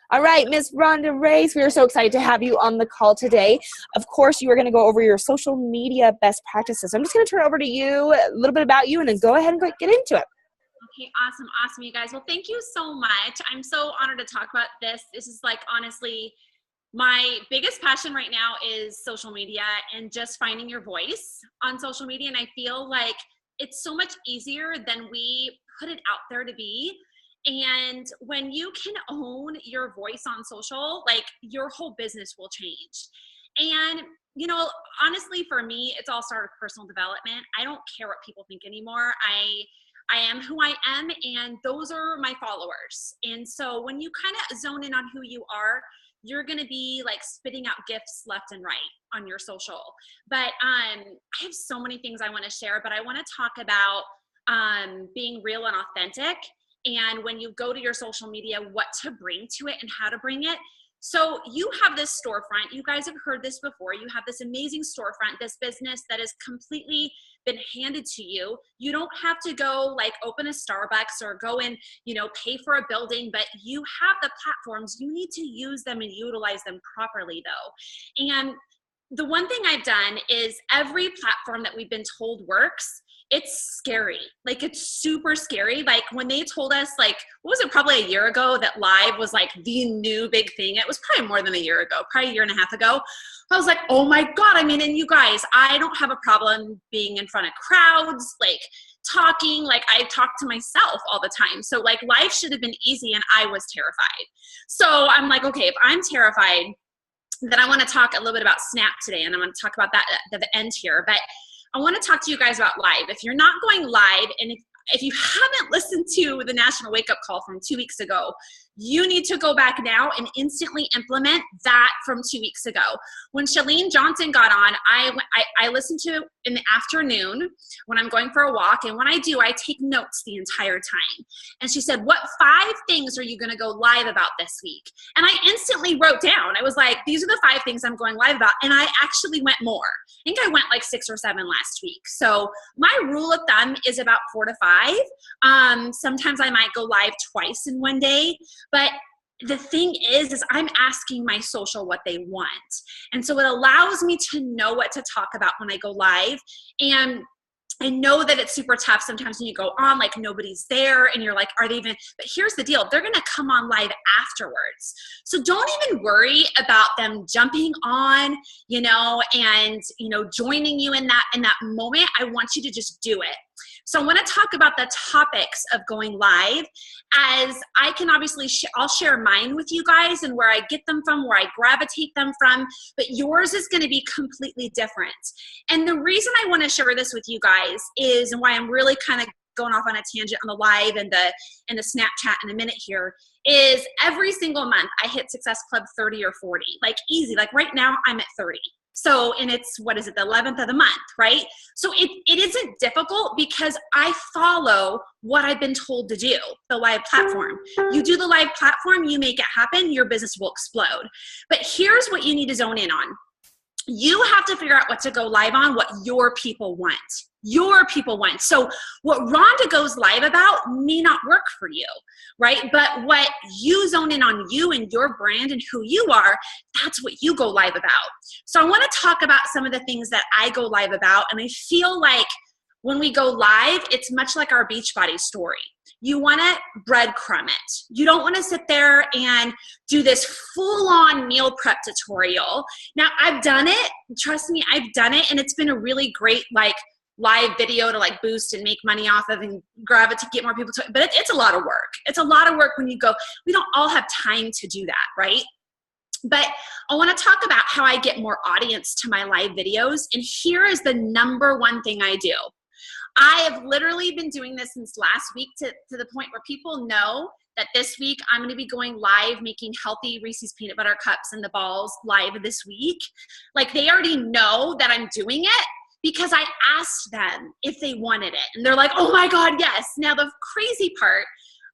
All right, Miss Ronda Race, we are so excited to have you on the call today. Of course, you are going to go over your social media best practices. I'm just going to turn it over to you, a little bit about you, and then go ahead and get into it. Okay, awesome, you guys. Well, thank you so much. I'm so honored to talk about this. This is like, honestly, my biggest passion right now is social media and just finding your voice on social media. And I feel like it's so much easier than we put it out there to be. And when you can own your voice on social, like your whole business will change. And, you know, honestly, for me, it's all started with personal development. I don't care what people think anymore. I am who I am, and those are my followers. And so when you kind of zone in on who you are, you're going to be like spitting out gifts left and right on your social. But I have so many things I want to share, but I want to talk about being real and authentic. And when you go to your social media, what to bring to it and how to bring it. So you have this storefront. You guys have heard this before. You have this amazing storefront, this business that has completely been handed to you. You don't have to go like open a Starbucks or go and, you know, pay for a building, but you have the platforms. You need to use them and utilize them properly though. And the one thing I've done is every platform that we've been told works, it's scary. Like, it's super scary. Like when they told us, like, what was it, probably a year ago, that live was like the new big thing. It was probably more than a year ago, probably a year and a half ago. I was like, oh my God. I mean, and you guys, I don't have a problem being in front of crowds, like talking, like I talk to myself all the time. So like life should have been easy, and I was terrified. So I'm like, okay, if I'm terrified, then I want to talk a little bit about Snap today. And I'm going to talk about that at the end here. But I want to talk to you guys about live. If you're not going live, and if you haven't listened to the National Wake Up Call from 2 weeks ago, you need to go back now and instantly implement that from 2 weeks ago. When Chalene Johnson got on, I listened to it in the afternoon when I'm going for a walk. And when I do, I take notes the entire time. And she said, what 5 things are you going to go live about this week? And I instantly wrote down, I was like, these are the 5 things I'm going live about. And I actually went more. I think I went like 6 or 7 last week. So my rule of thumb is about 4 to 5. Sometimes I might go live twice in one day. But the thing is I'm asking my social what they want. And so it allows me to know what to talk about when I go live. And I know that it's super tough sometimes when you go on, like nobody's there and you're like, are they even, but here's the deal. They're going to come on live afterwards. So don't even worry about them jumping on, you know, and, you know, joining you in that moment. I want you to just do it. So I want to talk about the topics of going live, as I can obviously, I'll share mine with you guys and where I get them from, where I gravitate them from, but yours is going to be completely different. And the reason I want to share this with you guys is, and why I'm really kind of going off on a tangent on the live and the Snapchat in a minute here, is every single month I hit Success Club 30 or 40, like easy. Like right now I'm at 30. So, and it's, what is it, the 11th of the month, right? So it isn't difficult because I follow what I've been told to do, the live platform. You do the live platform, you make it happen, your business will explode. But here's what you need to zone in on. You have to figure out what to go live on, what your people want. Your people want. So what Ronda goes live about may not work for you, right? But what you zone in on, you and your brand and who you are, that's what you go live about. So I want to talk about some of the things that I go live about. And I feel like when we go live, it's much like our Beachbody story. You want to breadcrumb it. You don't want to sit there and do this full-on meal prep tutorial. Now, I've done it. Trust me, I've done it. And it's been a really great, like, live video to like boost and make money off of and gravitate, get more people to it. But it's a lot of work. It's a lot of work when you go, we don't all have time to do that, right? But I want to talk about how I get more audience to my live videos. And here is the number one thing I do. I have literally been doing this since last week to the point where people know that this week I'm going to be going live making healthy Reese's peanut butter cups and the balls live this week. Like, they already know that I'm doing it because I asked them if they wanted it. And they're like, oh my God, yes. Now the crazy part,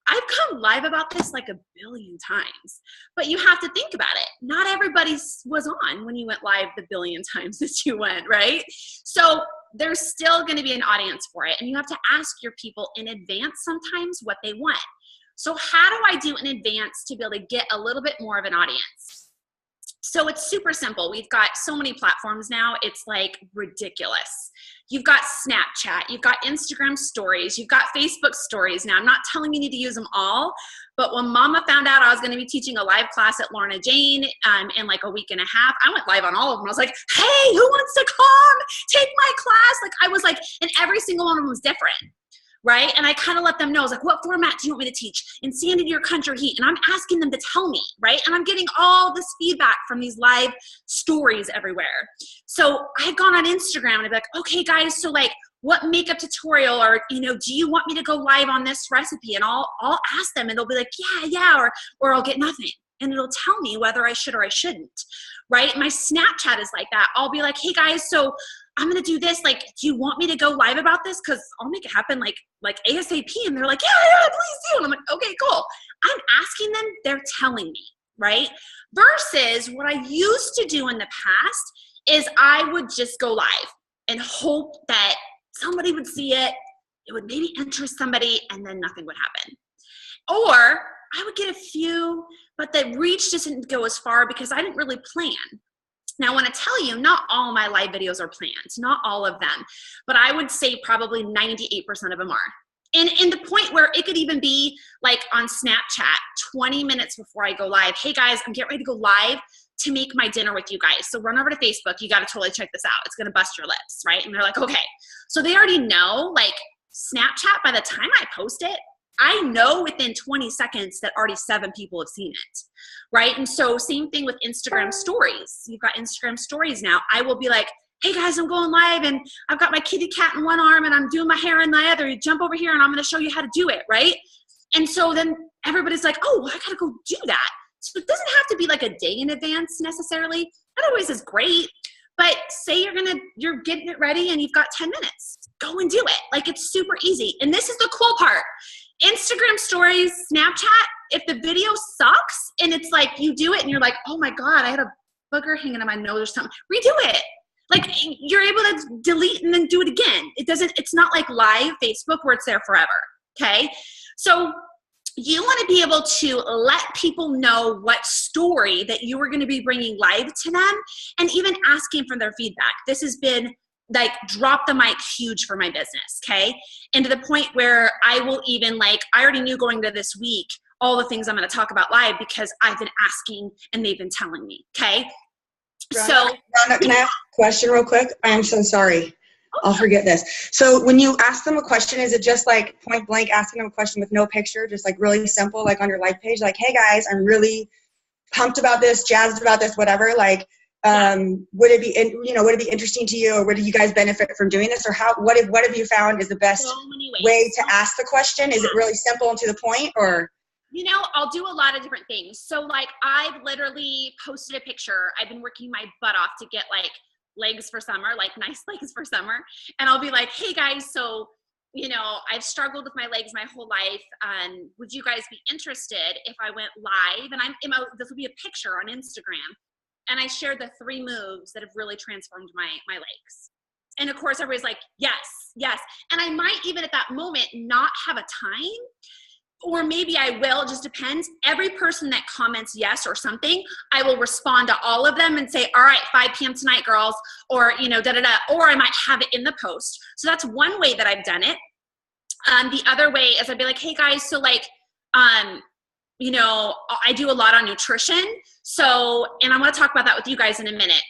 I've gone live about this like a billion times, but you have to think about it. Not everybody was on when you went live the billion times that you went, right? So there's still going to be an audience for it. And you have to ask your people in advance sometimes what they want. So how do I do in advance to be able to get a little bit more of an audience? So it's super simple. We've got so many platforms now. It's like ridiculous. You've got Snapchat, you've got Instagram stories, you've got Facebook stories. Now, I'm not telling you need to use them all, but when Mama found out I was going to be teaching a live class at Lorna Jane in like a week and a half, I went live on all of them. I was like, hey, who wants to come take my class? Like I was like, and every single one of them was different. Right? And I kind of let them know, I was like, what format do you want me to teach? Insanity or Country Heat? And I'm asking them to tell me, right? And I'm getting all this feedback from these live stories everywhere. So I had gone on Instagram and I'd be like, okay guys, so like what makeup tutorial or, you know, do you want me to go live on this recipe? And I'll ask them and they'll be like, yeah, or I'll get nothing. And it'll tell me whether I should or I shouldn't, right? My Snapchat is like that. I'll be like, hey guys, so I'm going to do this. Like, do you want me to go live about this? Cause I'll make it happen like ASAP. And they're like, yeah, please do. And I'm like, okay, cool. I'm asking them, they're telling me, right? Versus what I used to do in the past is I would just go live and hope that somebody would see it. It would maybe interest somebody and then nothing would happen. Or I would get a few, but the reach just didn't go as far because I didn't really plan. Now, I want to tell you, not all my live videos are planned, not all of them, but I would say probably 98% of them are. And in the point where it could even be like on Snapchat, 20 minutes before I go live, hey guys, I'm getting ready to go live to make my dinner with you guys. So run over to Facebook. You got to totally check this out. It's going to bust your lips, right? And they're like, okay. So they already know, like Snapchat, by the time I post it, I know within 20 seconds that already 7 people have seen it, right? And so same thing with Instagram stories. You've got Instagram stories now. I will be like, hey guys, I'm going live and I've got my kitty cat in one arm and I'm doing my hair in the other. You jump over here and I'm going to show you how to do it, right? And so then everybody's like, oh, I got to go do that. So it doesn't have to be like a day in advance necessarily. That always is great. But say you're getting it ready and you've got 10 minutes. Go and do it. Like it's super easy. And this is the cool part. Instagram stories, Snapchat, if the video sucks and it's like you do it and you're like, oh my God, I had a booger hanging on my nose or something, redo it. Like you're able to delete and then do it again. It's not like live Facebook where it's there forever. Okay. So you want to be able to let people know what story that you are going to be bringing live to them and even asking for their feedback. This has been like drop the mic huge for my business, okay? And to the point where I will even I already knew going to this week all the things I'm going to talk about live because I've been asking and they've been telling me, okay? Rhonda, can I ask a question real quick? I'm so sorry. I'll forget this. So when you ask them a question, is it just like point blank asking them a question with no picture, just like really simple, like on your live page, like, hey guys, I'm really pumped about this, jazzed about this, whatever, like, would it be interesting to you, or would you guys benefit from doing this, or what have you found is the best way to ask the question? Is it really simple and to the point, or? You know, I'll do a lot of different things. So like I've literally posted a picture. I've been working my butt off to get like legs for summer, like nice legs for summer. And I'll be like, hey guys, so, you know, I've struggled with my legs my whole life. Would you guys be interested if I went live? And this will be a picture on Instagram. And I shared the 3 moves that have really transformed my legs. And of course, everybody's like, yes. And I might even at that moment not have a time, or maybe I will, it just depends. Every person that comments yes or something, I will respond to all of them and say, all right, 5 p.m. tonight, girls, or, you know, or I might have it in the post. So that's one way that I've done it. The other way is I'd be like, hey guys, so like, you know, I do a lot on nutrition. So, and I want to talk about that with you guys in a minute.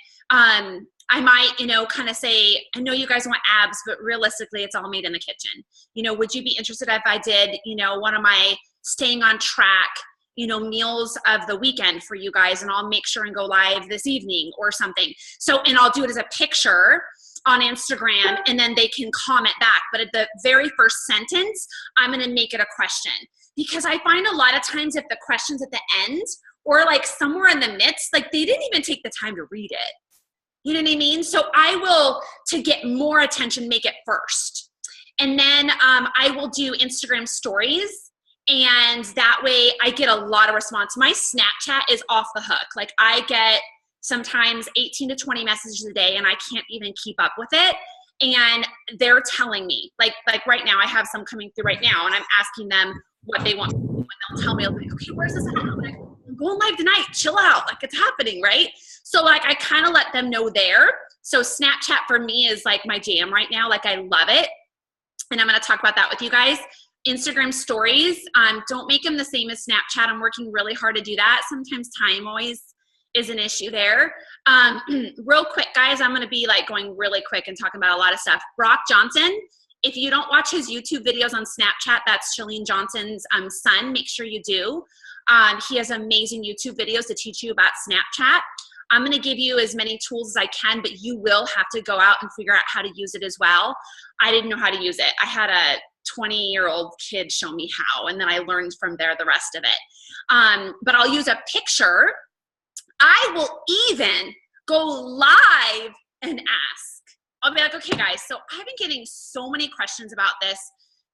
I might, you know, kind of say, I know you guys want abs, but realistically it's all made in the kitchen. You know, would you be interested if I did, you know, one of my staying on track, you know, meals of the weekend for you guys, and I'll make sure and go live this evening or something. So, and I'll do it as a picture on Instagram and then they can comment back. But at the very first sentence, I'm going to make it a question. Because I find a lot of times if the question's at the end or like somewhere in the midst, like they didn't even take the time to read it. You know what I mean? So I will, to get more attention, make it first. And then I will do Instagram stories. And that way I get a lot of response. My Snapchat is off the hook. Like I get sometimes 18 to 20 messages a day and I can't even keep up with it. And they're telling me, like right now, I have some coming through right now and I'm asking them what they want. when they'll tell me, I'm like, okay, where's this at? I'm like, I'm going live tonight. Chill out. Like, it's happening, right? So like, I kind of let them know there. So Snapchat for me is like my jam right now. Like, I love it. And I'm going to talk about that with you guys. Instagram stories, don't make them the same as Snapchat. I'm working really hard to do that. Sometimes time always is an issue there. Real quick, guys, I'm going to be like going really quick and talking about a lot of stuff. Brock Johnson, if you don't watch his YouTube videos on Snapchat, that's Chalene Johnson's son. Make sure you do. He has amazing YouTube videos to teach you about Snapchat. I'm going to give you as many tools as I can, but you will have to go out and figure out how to use it as well. I didn't know how to use it. I had a 20-year-old kid show me how, and then I learned from there the rest of it. But I'll use a picture. I will even go live and ask. I'll be like, okay, guys, so I've been getting so many questions about this.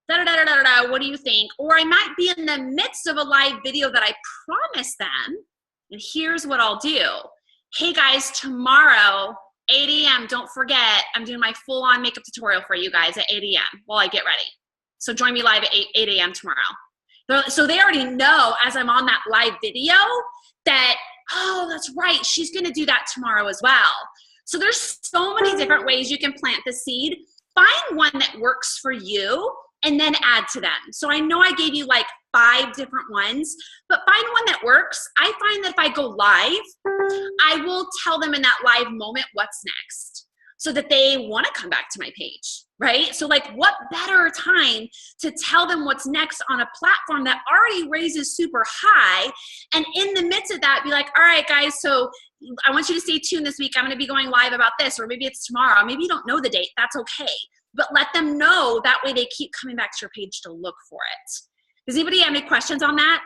What do you think? Or I might be in the midst of a live video that I promised them, and here's what I'll do. Hey, guys, tomorrow, 8 a.m., don't forget, I'm doing my full-on makeup tutorial for you guys at 8 a.m. while I get ready. So join me live at 8 a.m. tomorrow. So they already know as I'm on that live video that, oh, that's right, she's going to do that tomorrow as well. So there's so many different ways you can plant the seed. Find one that works for you and then add to them. So I know I gave you like 5 different ones, but find one that works. I find that if I go live, I will tell them in that live moment what's next so that they want to come back to my page, right? So like, what better time to tell them what's next on a platform that already raises super high, and in the midst of that, be like, all right, guys, so I want you to stay tuned this week. I'm going to be going live about this, or maybe it's tomorrow. Maybe you don't know the date. That's okay. But let them know. That way they keep coming back to your page to look for it. Does anybody have any questions on that?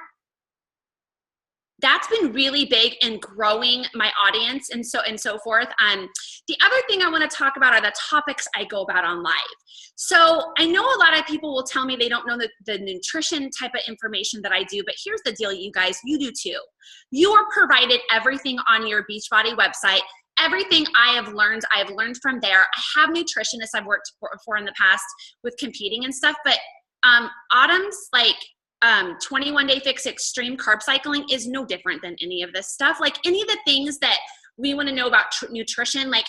That's been really big in growing my audience and so forth. The other thing I want to talk about are the topics I go about on live. So I know a lot of people will tell me they don't know the nutrition type of information that I do, but here's the deal, you guys, you do too. You are provided everything on your Beachbody website. Everything I have learned from there. I have nutritionists I've worked for in the past with competing and stuff, but Autumn's like 21 Day Fix Extreme Carb Cycling is no different than any of this stuff. Like any of the things that we want to know about nutrition, like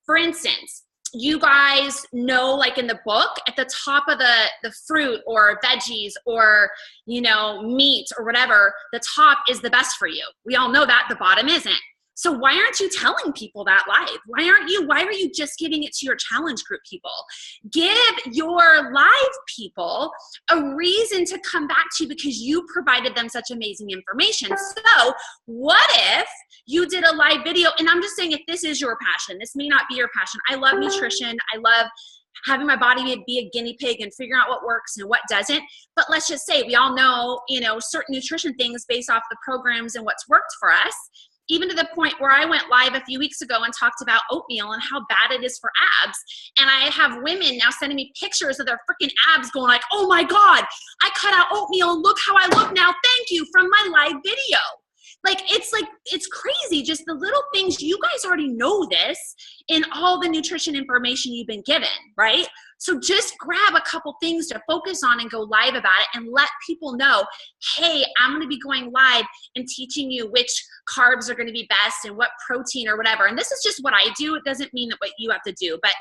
for instance, you guys know, like in the book at the top of the fruit or veggies or, you know, meat or whatever, the top is the best for you. We all know that, the bottom isn't. So why aren't you telling people that live? Why are you just giving it to your challenge group people? Give your live people a reason to come back to you because you provided them such amazing information. So what if you did a live video? And I'm just saying, if this is your passion, this may not be your passion. I love nutrition. I love having my body be a guinea pig and figuring out what works and what doesn't. But let's just say we all know, you know, certain nutrition things based off the programs and what's worked for us. Even to the point where I went live a few weeks ago and talked about oatmeal and how bad it is for abs. And I have women now sending me pictures of their freaking abs going like, oh my God, I cut out oatmeal and look how I look now. Thank you, from my live video. Like, it's crazy. Just the little things. You guys already know this in all the nutrition information you've been given, right? So just grab a couple things to focus on and go live about it and let people know, hey, I'm going to be going live and teaching you which carbs are going to be best and what protein or whatever. And this is just what I do. It doesn't mean that what you have to do, but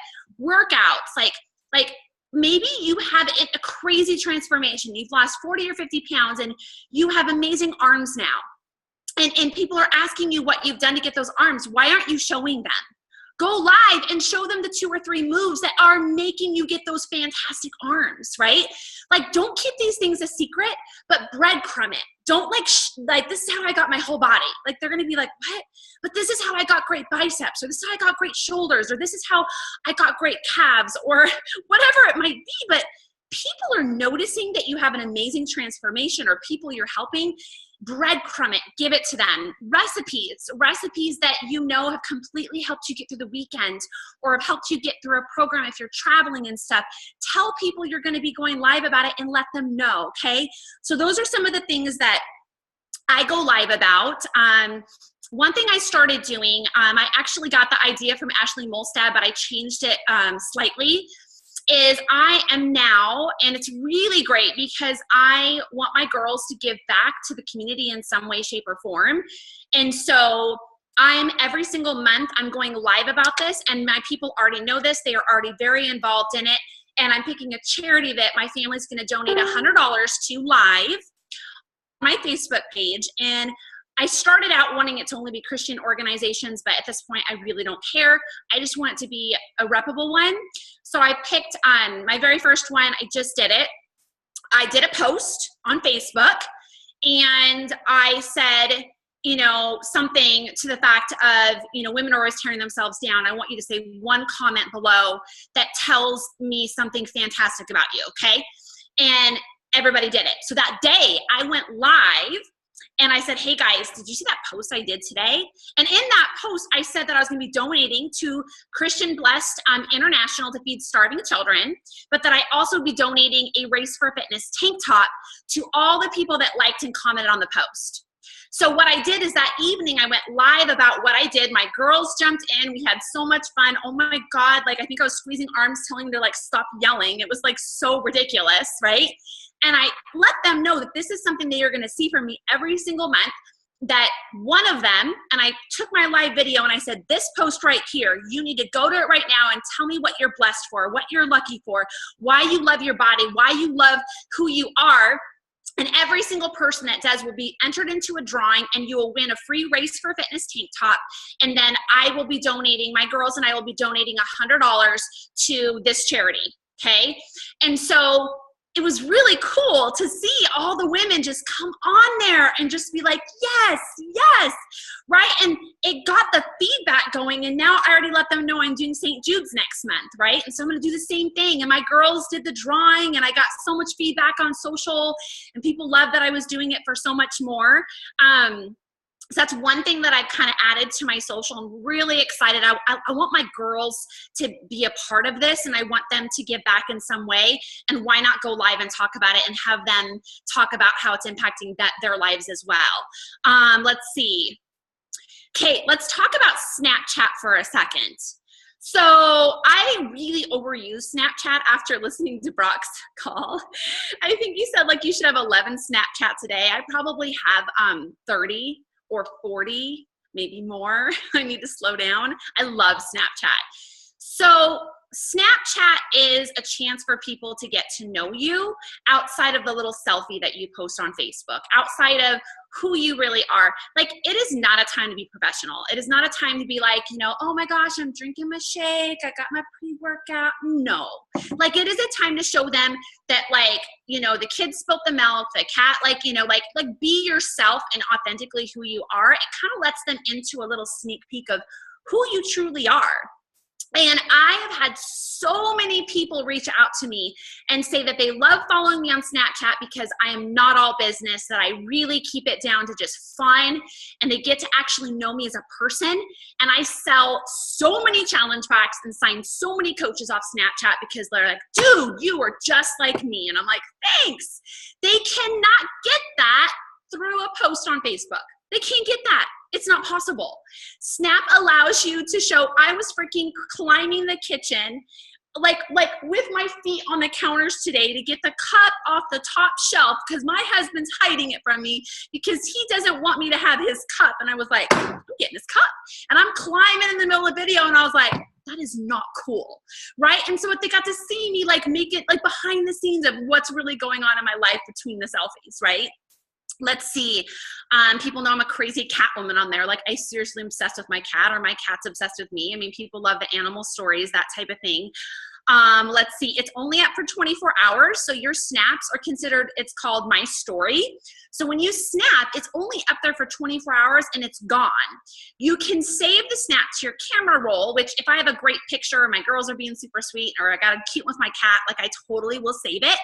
workouts, like maybe you have a crazy transformation. You've lost 40 or 50 pounds and you have amazing arms now. And people are asking you what you've done to get those arms. Why aren't you showing them? Go live and show them the 2 or 3 moves that are making you get those fantastic arms, right? Like, don't keep these things a secret, but breadcrumb it. Don't like this is how I got my whole body. Like, they're going to be like, what? But this is how I got great biceps, or this is how I got great shoulders, or this is how I got great calves, or whatever it might be. But people are noticing that you have an amazing transformation, or people you're helping. Breadcrumb it, give it to them. Recipes that you know have completely helped you get through the weekend or have helped you get through a program if you're traveling and stuff. Tell people you're going to be going live about it and let them know, okay? So those are some of the things that I go live about. One thing I started doing, I actually got the idea from Ashley Molstad, but I changed it slightly. is I am now, and it's really great because I want my girls to give back to the community in some way, shape, or form. And so every single month, I'm going live about this, and my people already know this. They are already very involved in it. And I'm picking a charity that my family's going to donate $100 to live my Facebook page. And I started out wanting it to only be Christian organizations, but at this point, I really don't care. I just want it to be a reputable one. So I picked my very first one. I just did it. I did a post on Facebook, and I said, something to the fact of, women are always tearing themselves down. I want you to say one comment below that tells me something fantastic about you, okay? And everybody did it. So that day I went live and I said, hey guys, did you see that post I did today? And in that post, I said that I was going to be donating to Christian Blessed International to feed starving children, but that I also be donating a Race for Fitness tank top to all the people that liked and commented on the post. So what I did is that evening I went live about what I did. My girls jumped in. We had so much fun. Oh my God. I think I was squeezing arms telling them to stop yelling. It was so ridiculous, right? And I let them know that this is something they are going to see from me every single month. That one of them, and I took my live video and I said, this post right here, you need to go to it right now and tell me what you're blessed for, what you're lucky for, why you love your body, why you love who you are. And every single person that does will be entered into a drawing, and you will win a free Race for Fitness tank top. And then I will be donating, my girls and I will be donating $100 to this charity, okay? And so it was really cool to see all the women just come on there and just be like, yes, yes, right? And it got the feedback going, and now I already let them know I'm doing St. Jude's next month, right? And so I'm going to do the same thing. And my girls did the drawing, and I got so much feedback on social, and people loved that I was doing it for so much more. So that's one thing that I've kind of added to my social. I'm really excited. I want my girls to be a part of this, and I want them to give back in some way. And why not go live and talk about it and have them talk about how it's impacting their lives as well. Let's see. Okay, let's talk about Snapchat for a second. So I really overuse Snapchat after listening to Brock's call. I think you said you should have 11 Snapchats a day. I probably have 30 or 40, maybe more. I need to slow down. I love Snapchat. So Snapchat is a chance for people to get to know you outside of the little selfie that you post on Facebook, outside of who you really are. It is not a time to be professional. It is not a time to be oh my gosh, I'm drinking my shake, I got my pre-workout. No. It is a time to show them that the kids spilt the milk, the cat, be yourself and authentically who you are. It kind of lets them into a little sneak peek of who you truly are. And I have had so many people reach out to me and say that they love following me on Snapchat because I am not all business, that I really keep it down to just fun, and they get to actually know me as a person. And I sell so many challenge packs and sign so many coaches off Snapchat because they're like, dude, you are just like me. And I'm like, thanks. They cannot get that through a post on Facebook. They can't get that. It's not possible. Snap allows you to show I was freaking climbing the kitchen, with my feet on the counters today to get the cup off the top shelf because my husband's hiding it from me because he doesn't want me to have his cup. And I was like, I'm getting his cup. And I'm climbing in the middle of the video, and I was like, that is not cool, right? And so they got to see me make it behind the scenes of what's really going on in my life between the selfies, right? Let's see. People know I'm a crazy cat woman on there. I seriously am obsessed with my cat, or my cat's obsessed with me. I mean, people love the animal stories, that type of thing. Let's see. It's only up for 24 hours. So your snaps are considered, it's called My Story. So when you snap, it's only up there for 24 hours and it's gone. You can save the snap to your camera roll, which if I have a great picture, my girls are being super sweet, or I got a cute with my cat, I totally will save it.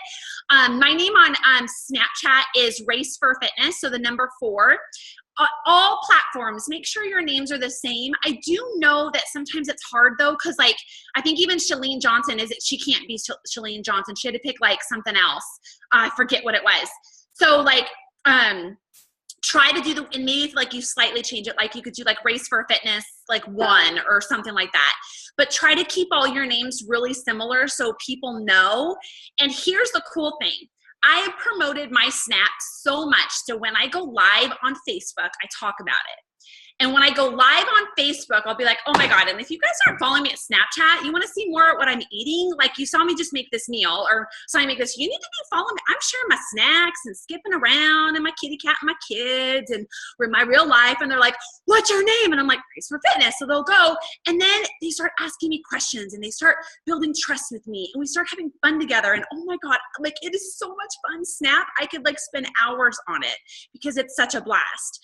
My name on Snapchat is Race for Fitness. So the number 4. All platforms, make sure your names are the same. I do know that sometimes it's hard though, because I think even Chalene Johnson, she can't be Chalene Johnson. She had to pick something else. I forget what it was. So try to do and maybe like you slightly change it, like you could do like Race for Fitness, like 1 or something like that. But try to keep all your names really similar so people know. And here's the cool thing. I have promoted my Snap so much. So when I go live on Facebook, I talk about it. And when I go live on Facebook, I'll be like, oh my God. And if you guys aren't following me at Snapchat, you want to see more of what I'm eating? Like you saw me just make this meal or saw me make this, you need to be following me. I'm sharing my snacks and skipping around and my kitty cat and my kids and we're in my real life. And they're like, what's your name? And I'm like, Race for Fitness. So they'll go and then they start asking me questions and they start building trust with me and we start having fun together. And oh my God, like it is so much fun. Snap, I could like spend hours on it because it's such a blast.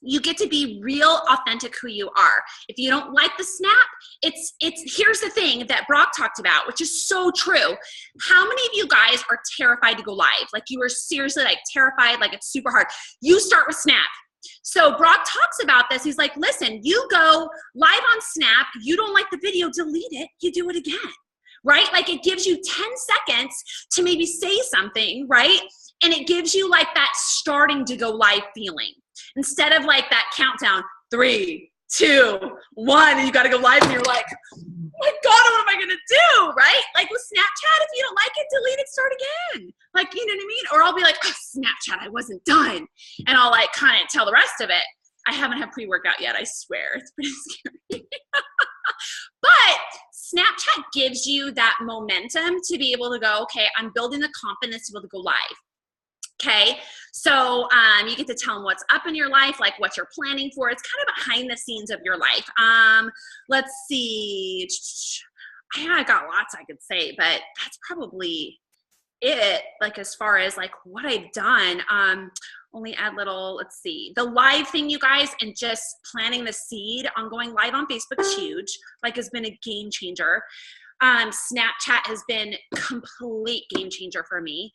You get to be real, authentic who you are. If you don't like the Snap, it's here's the thing that Brock talked about, which is so true. How many of you guys are terrified to go live? Like you are seriously like terrified, like it's super hard. You start with Snap. So Brock talks about this. He's like, listen, you go live on Snap. You don't like the video, delete it. You do it again, right? Like it gives you 10 seconds to maybe say something, right? And it gives you like that starting to go live feeling. Instead of like that countdown, 3, 2, 1, and you got to go live and you're like, oh my God, what am I going to do? Right? Like with Snapchat, if you don't like it, delete it, start again. Like, you know what I mean? Or I'll be like, oh, Snapchat, I wasn't done. And I'll like kind of tell the rest of it. I haven't had pre-workout yet, I swear. It's pretty scary. But Snapchat gives you that momentum to be able to go, okay, I'm building the confidence to be able to go live. Okay, so you get to tell them what's up in your life, like what you're planning for. It's kind of behind the scenes of your life. Let's see. I got lots I could say, but that's probably it, like as far as like what I've done. Only add little, let's see. The live thing, you guys, and just planting the seed on going live on Facebook is huge, like has been a game changer. Snapchat has been complete game changer for me.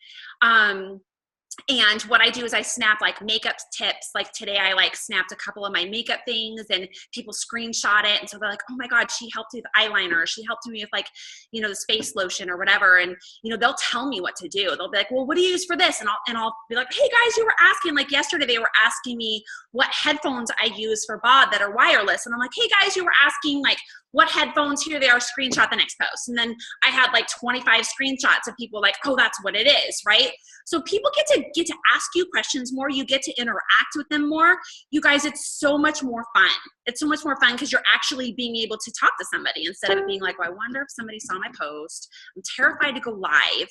And what I do is I snap like makeup tips. Like today I like snapped a couple of my makeup things and people screenshot it. And so they're like, oh my God, she helped me with eyeliner. She helped me with like, you know, this face lotion or whatever. And, you know, they'll tell me what to do. They'll be like, well, what do you use for this? And I'll be like, hey guys, you were asking, like yesterday they were asking me what headphones I use for bod that are wireless. And I'm like, hey guys, you were asking like what headphones, here they are, screenshot the next post. And then I had like 25 screenshots of people like, oh, that's what it is, right? So people get to ask you questions more. You get to interact with them more. You guys, it's so much more fun. It's so much more fun because you're actually being able to talk to somebody instead of being like, well, I wonder if somebody saw my post. I'm terrified to go live.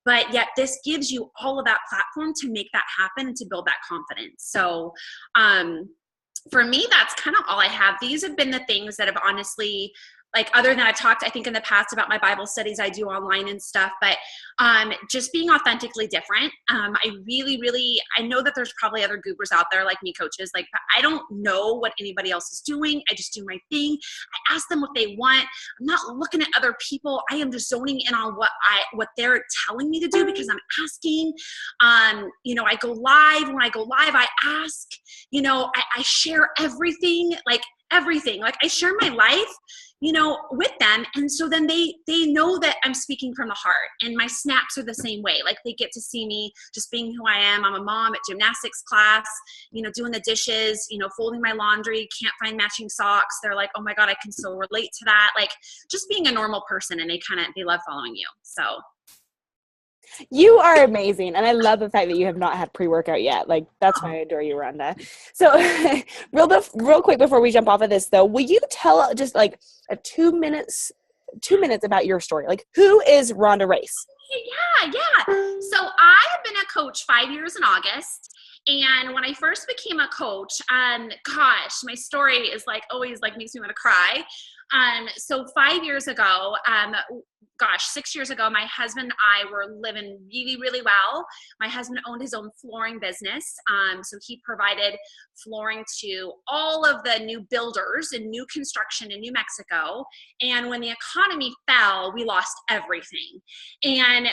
But yet this gives you all of that platform to make that happen and to build that confidence. So, for me, that's kind of all I have. These have been the things that have honestly, like other than I've talked, I think in the past about my Bible studies I do online and stuff, but just being authentically different. I know that there's probably other goobers out there like me, coaches, like I don't know what anybody else is doing. I just do my thing. I ask them what they want. I'm not looking at other people. I am just zoning in on what they're telling me to do because I'm asking. You know, I go live. When I go live, I ask, you know, I share everything, like I share my life, you know, with them. And so then they know that I'm speaking from the heart, and my snaps are the same way. Like they get to see me just being who I am. I'm a mom at gymnastics class, you know, doing the dishes, you know, folding my laundry, can't find matching socks. They're like, oh my God, I can so relate to that. Like just being a normal person, and they love following you. So. You are amazing. And I love the fact that you have not had pre-workout yet. Like, that's why I adore you, Ronda. So real quick before we jump off of this, though, will you tell just like a 2 minutes about your story? Like, who is Ronda Race? Yeah. So I have been a coach 5 years in August. And when I first became a coach, gosh, my story is like always like makes me want to cry. So 5 years ago, 6 years ago, my husband and I were living really, really well. My husband owned his own flooring business. So he provided flooring to all of the new builders and new construction in New Mexico. And when the economy fell, we lost everything. And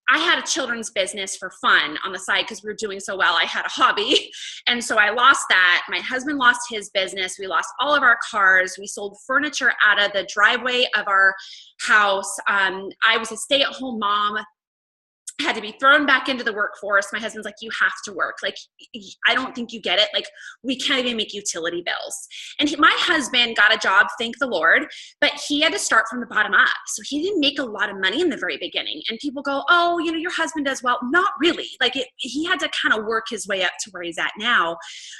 I had a children's business for fun on the side because we were doing so well. I had a hobby. And so I lost that. My husband lost his business. We lost all of our cars. We sold furniture out of the driveway of our house. I was a stay-at-home mom. I had to be thrown back into the workforce. My husband's like, you have to work. Like, I don't think you get it. Like, we can't even make utility bills. And my husband got a job, thank the Lord, but he had to start from the bottom up. So he didn't make a lot of money in the very beginning. And people go, oh, you know, your husband does well. Not really. Like, he had to kind of work his way up to where he's at now.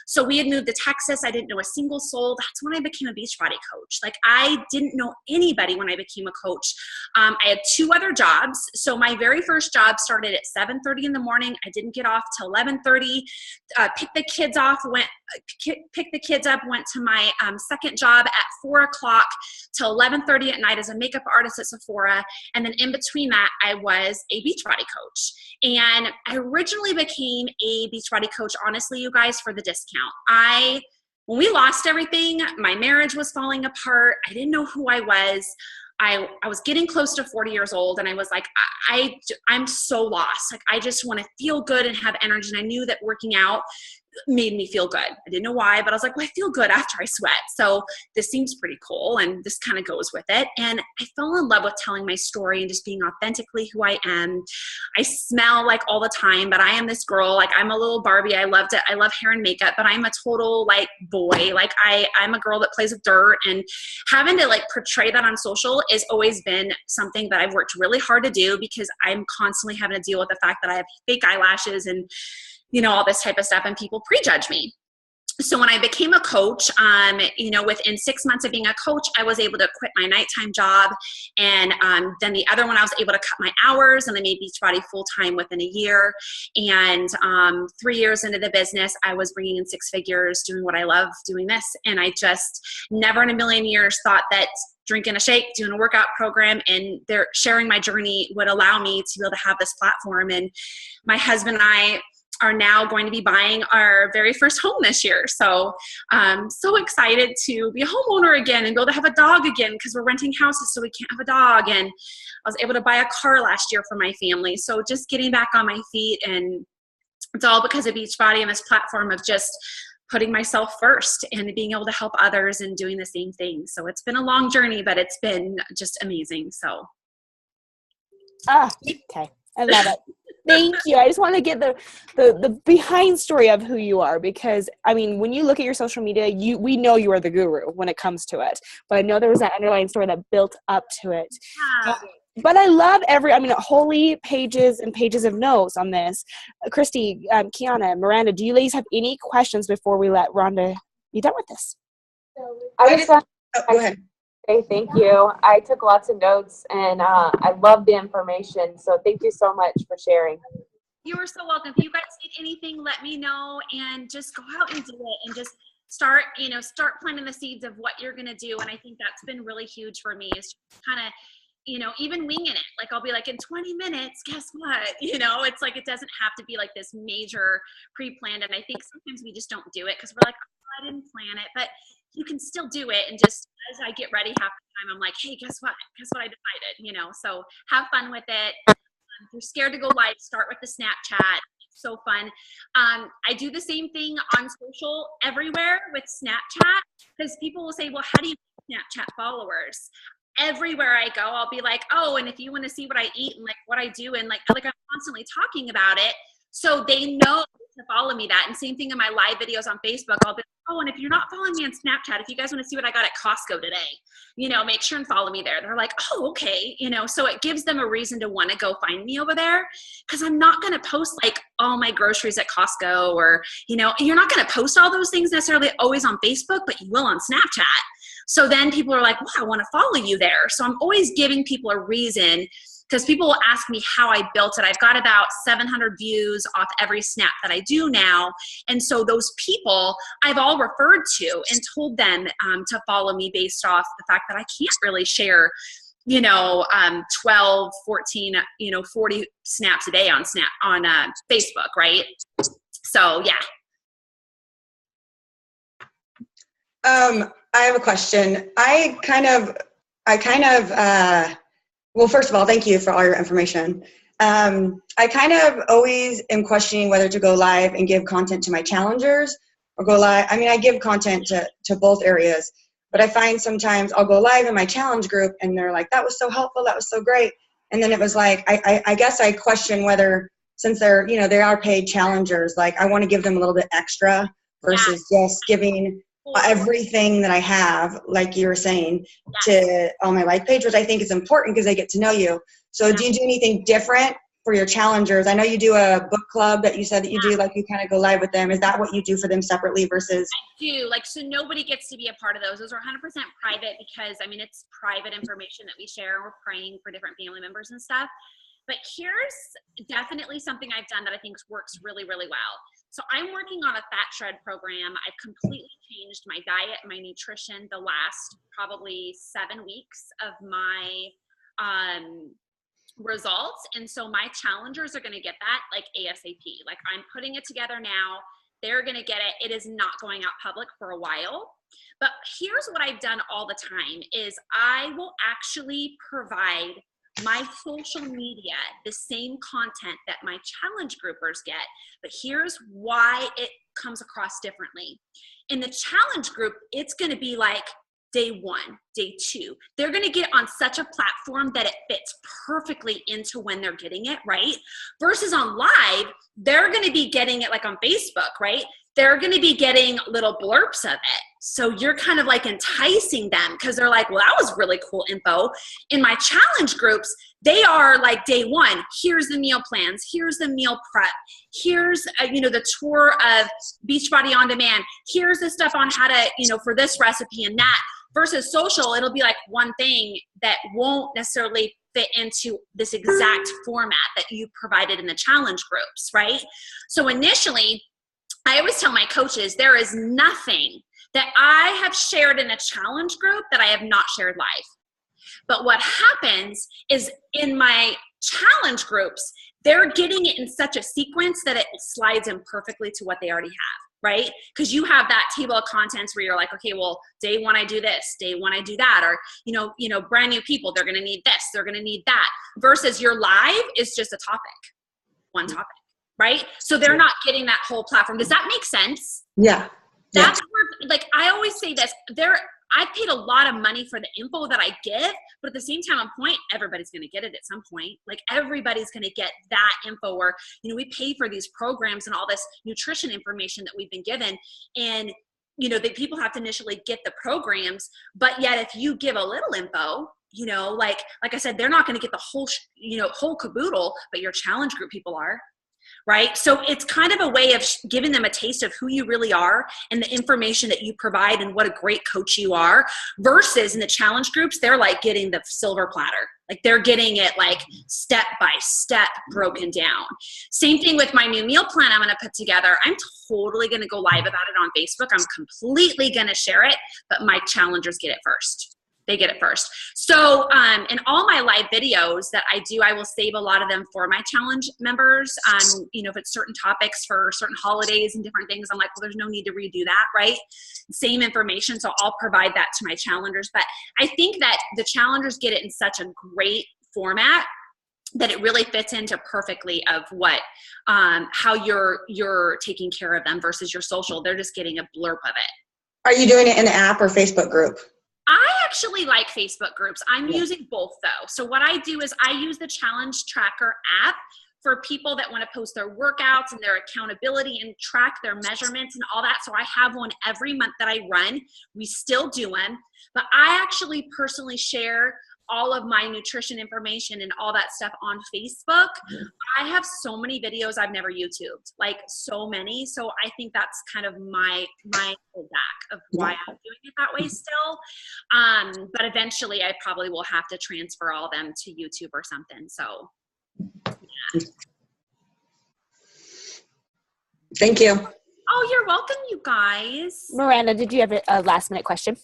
So we had moved to Texas. I didn't know a single soul. That's when I became a Beachbody coach. Like, I didn't know anybody when I became a coach. I had 2 other jobs. So my very first job started at 7:30 in the morning. I didn't get off till 11:30. Picked the kids up, went to my second job at 4 o'clock till 11:30 at night as a makeup artist at Sephora. And then in between that, I was a Beachbody coach. And I originally became a Beachbody coach, honestly, you guys, for the discount. When we lost everything, my marriage was falling apart. I didn't know who I was. I was getting close to 40 years old, and I was like, I'm so lost. Like, I just want to feel good and have energy. And I knew that working out made me feel good. I didn't know why, but I was like, well, I feel good after I sweat. So this seems pretty cool. And this kind of goes with it. And I fell in love with telling my story and just being authentically who I am. I smell like all the time, but I am this girl. Like, I'm a little Barbie. I love hair and makeup, but I'm a total like boy. Like, I'm a girl that plays with dirt, and having to like portray that on social has always been something that I've worked really hard to do, because I'm constantly having to deal with the fact that I have fake eyelashes and, you know, all this type of stuff, and people prejudge me. So when I became a coach, you know, within 6 months of being a coach, I was able to quit my nighttime job. And then the other one, I was able to cut my hours, and I made Beachbody full-time within a year. And 3 years into the business, I was bringing in 6 figures, doing what I love, doing this. And I just never in a million years thought that drinking a shake, doing a workout program, and they're sharing my journey would allow me to be able to have this platform. And my husband and I are now going to be buying our very first home this year. So I'm so excited to be a homeowner again and be able to have a dog again, because we're renting houses, so we can't have a dog. And I was able to buy a car last year for my family. So just getting back on my feet, and it's all because of Beachbody and this platform of just putting myself first and being able to help others and doing the same thing. So it's been a long journey, but it's been just amazing. So. Okay. I love it. Thank you. I just want to get the behind story of who you are, because I mean, when you look at your social media, we know you are the guru when it comes to it, but I know there was that underlying story that built up to it. Yeah. But I love holy pages and pages of notes on this. Christy, Kiana, Miranda, do you ladies have any questions before we let Rhonda be done with this? I just want Go ahead. say thank you. I took lots of notes, and I love the information. So thank you so much for sharing. You are so welcome. If you guys need anything, let me know, and just go out and do it, and just start planting the seeds of what you're going to do. And I think that's been really huge for me, is kind of, even winging it. Like, I'll be like, in 20 minutes, guess what? It's like, it doesn't have to be like this major pre-planned. And I think sometimes we just don't do it because we're like, oh, I didn't plan it, but you can still do it. And just as I get ready half the time, I'm like, hey, guess what? Guess what I decided, so have fun with it. If you're scared to go live, start with the Snapchat. It's so fun. I do the same thing on social everywhere with Snapchat, because people will say, well, how do you get Snapchat followers? Everywhere I go, I'll be like, oh, and if you want to see what I eat and like what I do, and like I'm constantly talking about it, so they know to follow me. That, and same thing in my live videos on Facebook. I'll be like, oh, and if you're not following me on Snapchat, if you guys want to see what I got at Costco today, make sure and follow me there. They're like, oh, okay, so it gives them a reason to want to go find me over there, because I'm not going to post like all my groceries at Costco, or you're not going to post all those things necessarily always on Facebook, but you will on Snapchat. So then people are like, well, I want to follow you there. So I'm always giving people a reason, because people will ask me how I built it. I've got about 700 views off every snap that I do now. And so those people I've all referred to and told them to follow me based off the fact that I can't really share 12, 14, 40 snaps a day on Facebook, right? So yeah. I have a question. Well, first of all, thank you for all your information. I kind of always am questioning whether to go live and give content to my challengers or go live. I mean, I give content to both areas, but I find sometimes I'll go live in my challenge group and they're like, that was so helpful. That was so great. And then it was like, I guess I question whether, since they're, they are paid challengers, like I want to give them a little bit extra versus just giving everything that I have, like you were saying, to on my life page, which I think is important because they get to know you. So do you do anything different for your challengers? I know you do a book club that you said that you do, like you kind of go live with them. Is that what you do for them separately versus? I do, like, so nobody gets to be a part of those. Those are 100% private because, I mean, it's private information that we share. We're praying for different family members and stuff. But here's definitely something I've done that I think works really, really well. So I'm working on a fat shred program. I've completely changed my diet, my nutrition, the last probably 7 weeks of my results. And so my challengers are going to get that like ASAP. Like I'm putting it together now. They're going to get it. It is not going out public for a while. But here's what I've done all the time is I will actually provide my social media the same content that my challenge groupers get, but here's why it comes across differently. In the challenge group, it's going to be like day 1, day 2. They're going to get on such a platform that it fits perfectly into when they're getting it, right? Versus on live, they're going to be getting it like on Facebook, right? They're going to be getting little blurbs of it. So you're kind of like enticing them because they're like, well, that was really cool info. In my challenge groups, they are like day 1, here's the meal plans, here's the meal prep, here's, the tour of Beachbody On Demand, here's the stuff on how to, for this recipe and that. Versus social, it'll be like one thing that won't necessarily fit into this exact format that you provided in the challenge groups, right? So initially, I always tell my coaches, there is nothing that I have shared in a challenge group that I have not shared live. But what happens is in my challenge groups, they're getting it in such a sequence that it slides in perfectly to what they already have, right? Because you have that table of contents where you're like, okay, well, day 1, I do this, day 1, I do that, or, brand new people, they're going to need this, they're going to need that, versus your live is just a topic, one topic. Right? So they're not getting that whole platform. Does that make sense? Yeah. That's where, like, I always say this, I've paid a lot of money for the info that I give, but at the same time, on point, everybody's going to get it at some point. Like everybody's going to get that info where, we pay for these programs and all this nutrition information that we've been given. And, people have to initially get the programs, but yet if you give a little info, like I said, they're not going to get the whole, whole caboodle, but your challenge group people are. Right? So it's kind of a way of giving them a taste of who you really are and the information that you provide and what a great coach you are versus in the challenge groups, they're like getting the silver platter. Like they're getting it like step by step broken down. Same thing with my new meal plan I'm going to put together. I'm totally going to go live about it on Facebook. I'm completely going to share it, but my challengers get it first. They get it first. So in all my live videos that I do, I will save a lot of them for my challenge members. If it's certain topics for certain holidays and different things, I'm like, well, there's no need to redo that, right? Same information. So I'll provide that to my challengers. But I think that the challengers get it in such a great format that it really fits into perfectly of what, how you're taking care of them versus your social. They're just getting a blurb of it. Are you doing it in the app or Facebook group? I actually like Facebook groups. I'm using both though. So what I do is I use the Challenge Tracker app for people that want to post their workouts and their accountability and track their measurements and all that. So I have one every month that I run. We still do them, but I actually personally share all of my nutrition information and all that stuff on Facebook. I have so many videos I've never YouTubed, like so many. So I think that's kind of my back of why I'm doing it that way still. But eventually I probably will have to transfer all them to YouTube or something. So yeah. Thank you. Oh, you're welcome, you guys. Miranda, did you have a last minute question?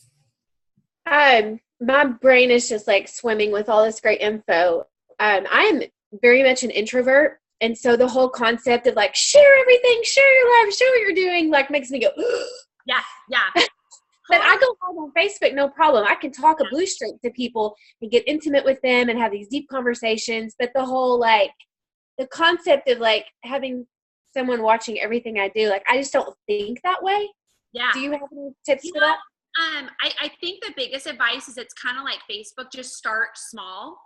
My brain is just like swimming with all this great info. I am very much an introvert. And so the whole concept of like, share everything, share your life, share what you're doing, like makes me go, yeah. But I go live on Facebook, no problem. I can talk a blue streak to people and get intimate with them and have these deep conversations. But the whole, like, the concept of like having someone watching everything I do, like, I just don't think that way. Yeah. Do you have any tips for that? I think the biggest advice is it's kind of like Facebook, just start small.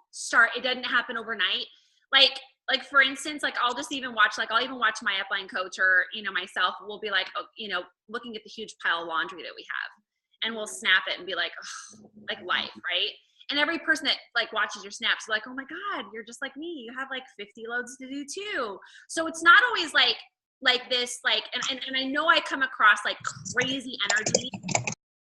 It doesn't happen overnight. Like for instance, like I'll even watch my upline coach or, myself, we'll be like, looking at the huge pile of laundry that we have, and we'll snap it and be like, oh, like life, right? And every person that like watches your snaps, like, oh my God, you're just like me. You have like 50 loads to do too. So it's not always like this, like, and I know I come across like crazy energy.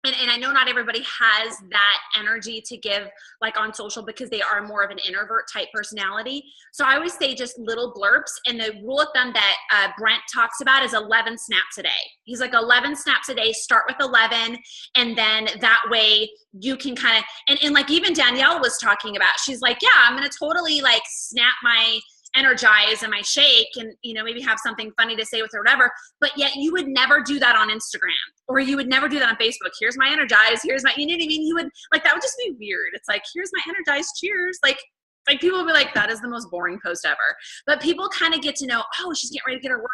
And I know not everybody has that energy to give like on social because they are more of an introvert type personality. So I always say just little blurbs. And the rule of thumb that Brent talks about is 11 snaps a day. He's like 11 snaps a day, start with 11. And then that way you can kind of, and like even Danielle was talking about, she's like, yeah, I'm going to totally like snap my energize and my shake and maybe have something funny to say with her or whatever, but yet you would never do that on Instagram, or you would never do that on Facebook. Here's my energize, here's my, you know what I mean? You would like, that would just be weird. It's like, here's my energize, cheers. Like people will be like, that is the most boring post ever. But people kind of get to know, oh, she's getting ready to get her workout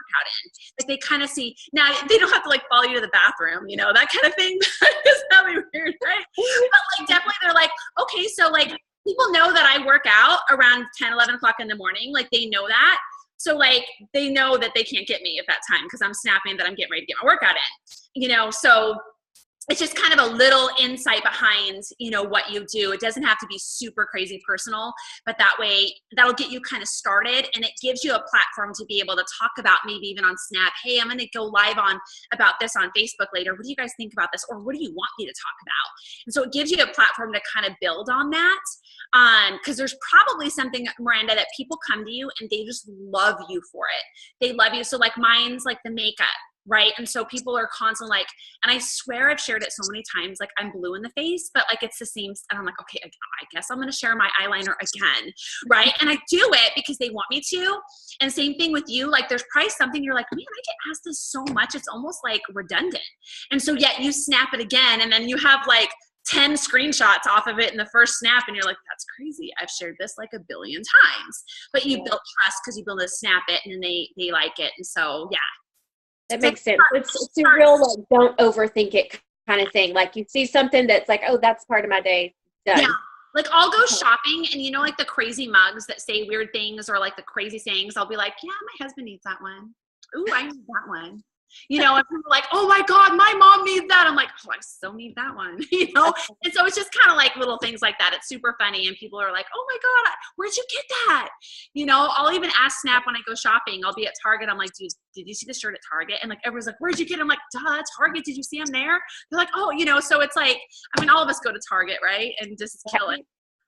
in. Like they kind of see, now they don't have to like follow you to the bathroom, that kind of thing. It's not weird, right? But like definitely they're like, okay, so like people know that I work out around 10, 11 o'clock in the morning. Like they know that. So like they know that they can't get me at that time because I'm snapping that I'm getting ready to get my workout in, so it's just kind of a little insight behind, what you do. It doesn't have to be super crazy personal, but that way that'll get you kind of started, and it gives you a platform to be able to talk about, maybe even on Snap. Hey, I'm going to go live on about this on Facebook later. What do you guys think about this? Or what do you want me to talk about? And so it gives you a platform to kind of build on that. Because there's probably something, Miranda, that people come to you and they just love you for it. They love you. So like mine's like the makeup. Right. And so people are constantly like, and I swear I've shared it so many times, like I'm blue in the face, but like it's the same. And I'm like, okay, I guess I'm going to share my eyeliner again. Right. And I do it because they want me to. And same thing with you. Like there's probably something you're like, man, I get asked this so much. It's almost like redundant. And so yet you snap it again. And then you have like 10 screenshots off of it in the first snap. And you're like, that's crazy. I've shared this like a billion times, but you built trust because you build to snap it and then they like it. And so, yeah. That makes sense. It's a real like don't overthink it kind of thing. Like you see something that's like, oh, that's part of my day. Done. Yeah. Like I'll go shopping and like the crazy mugs that say weird things or like the crazy sayings, I'll be like, yeah, my husband needs that one. Ooh, I need that one. And people are like, oh my God, my mom needs that. I'm like, oh, I so need that one, And so it's just kind of like little things like that. It's super funny. And people are like, oh my God, where'd you get that? I'll even ask Snap when I go shopping. I'll be at Target. I'm like, dude, did you see the shirt at Target? And like, everyone's like, where'd you get it? I'm like, duh, Target. Did you see them there? They're like, oh, so it's like, all of us go to Target, right? And just kill it.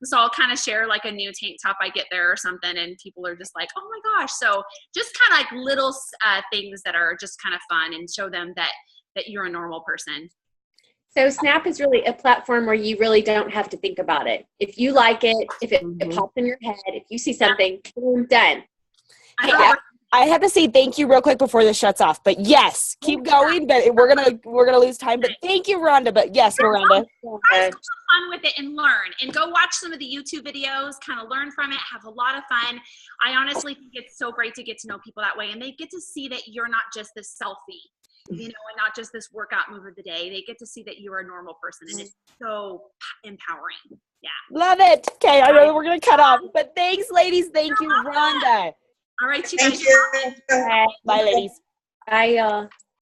So I'll kind of share like a new tank top I get there or something, and people are just like, oh my gosh. So just kind of like little things that are just kind of fun and show them that you're a normal person. So Snap is really a platform where you really don't have to think about it. If you like it, if it pops in your head, if you see something, boom, done. I have to say thank you real quick before this shuts off. But yes, keep going. But we're gonna lose time. But thank you, Rhonda. But yes, Miranda. Have fun with it and learn, and go watch some of the YouTube videos. Kind of learn from it. Have a lot of fun. I honestly think it's so great to get to know people that way, and they get to see that you're not just this selfie, and not just this workout move of the day. They get to see that you're a normal person, and it's so empowering. Yeah. Love it. Okay, I know we're gonna cut off, but thanks, ladies. Thank you, Rhonda. All right, you Thank guys. you. Bye, ladies. Bye, y'all.